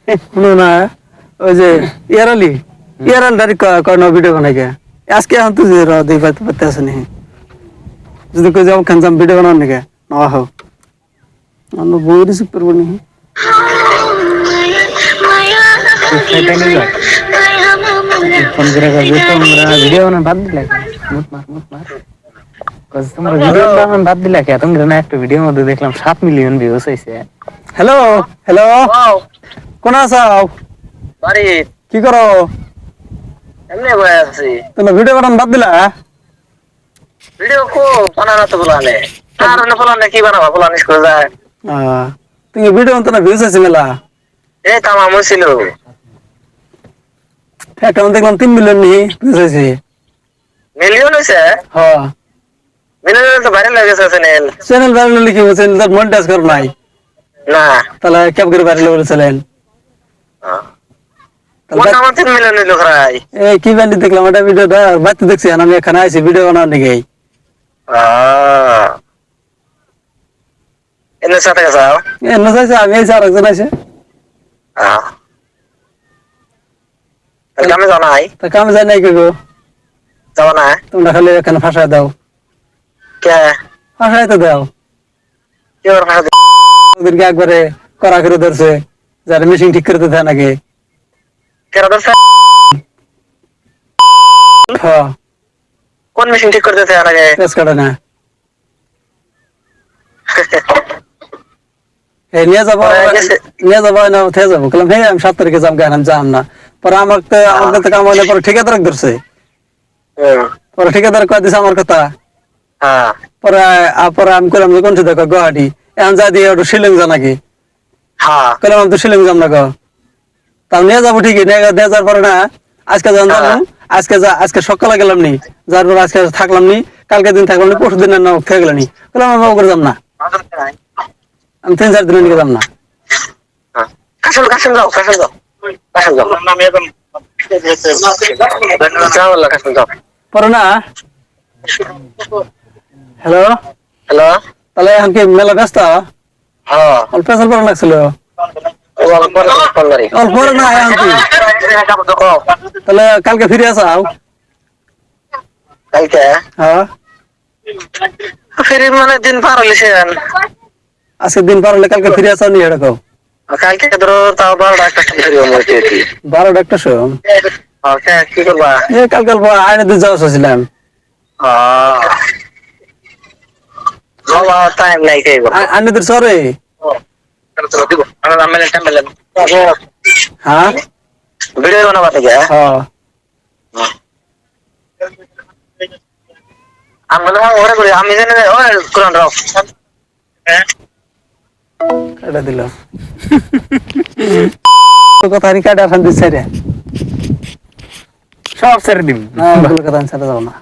শুনো না ওই যে ইয়ারাল ডারি কয় ভিডিও বানাই গে আজকে এখন তুই দেই পাতে আছে নি যদি কই যাও খান ভিডিও বানাও নাকি না হও অন্য বই রিসিভ করবো নি ফোন করে তোমরা ভিডিও বানান বাদ দিলে তোমরা ভিডিও বানান বাদ দিলে কে তোমরা না একটা ভিডিওর মধ্যে দেখলাম 7 মিলিয়ন ভিউজ হইছে হ্যালো কোন আছো বাড়ি কি করো এমনি বসে আছি তোমরা ভিডিও বানান বাদ দিলা ভিডিও কো বানানো তো বলালে আর না বলালে কি বানাবো বলানিস করে যায় তুমি ভিডিও তো না ভিউজ আছে মেলা এই তামাম ছিল একটা দেখলাম 3 মিলিয়ন নি ভিউজ আছে মিলিয়ন হইছে হ্যাঁ মিলিয়ন তো ভাইরাল হয়ে গেছে চ্যানেল ভাইরাল লিখে বলছেন তার মনিটাইজ কর নাই না তাহলে ক্যাপ করে ভাইরাল বলেছিলেন কোন আমার 3 মিলিয়ন হইলো ভাই এই কি বান্ডি দেখলাম এটা ভিডিওটা বাইতে দেখছি আমি এখানে আইছি ভিডিও বানানোর নাকি এনে সাথে যাও এনে চাইছে আমি আইছি আর একজন আইছে কামে যাও নাই তা কামে যাই নাই গো যাও না তোমরা খালি এখানে ফাঁসায় দাও কে ফাঁসায় তো দাও কি ওর ভাই ওদেরকে একবারে কড়া করে ধরছে যারা মেশিন ঠিক করতে দেয় নাকি কেরা দর্শক হ্যাঁ কোন মেশিন ঠিক করতেছে আগে পেস কাটে না এই নিয়ে যাবো না উঠে যাবো বললাম হ্যাঁ আমি 7 তারিখে যাম না পরে আমাকে কাম হলে পরে ঠিকাদার ধরছে পরে ঠিকাদার কয়ে দিছে আমার কথা পরে আমি করলাম যে কোন দেখো গুয়াহাটি এখন যা দিয়ে ওটা শিলং যা নাকি কইলাম আমি তো শিলং যাম না গো তাও নিয়ে যাবো ঠিকই নিয়ে যাওয়ার পরে না আজকে যাবো আজকে সকালে গেলাম নি যার পর আজকে থাকলাম নি কালকে দিন থাকলাম নি পরশু দিন খেয়ে গেলাম নি বললাম আমি করে যাম না আমি 3-4 দিনের নিয়ে যাম না পরে না হ্যালো তাহলে এখন কি মেলা ব্যস্ত অল্প পরে লাগছিল অল্প না এখন কি তাহলে কালকে ফিরে আসাও কালকে হ্যাঁ ফিরে মানে দিন পার হইছে আজকে দিন পার হলে কালকে ফিরে আসাও নি এটা কও কালকে ধরো তাও 12টা একটা ফিরে হলো 12টা একটা শো ওকে কি করবা কালকে আইনে দিয়ে যাওয়া চাইছিলাম টাইম নাই কে আইনে দিয়ে সরে হ্যাঁ ভিডিও বানাবা থেকে হ্যাঁ আমি জানি কোরআন রাও কাটা দিল কথা নি কাটা ফান দিছে রে সব ছেড়ে দিন না ওগুলো কথা ছেড়ে দাও না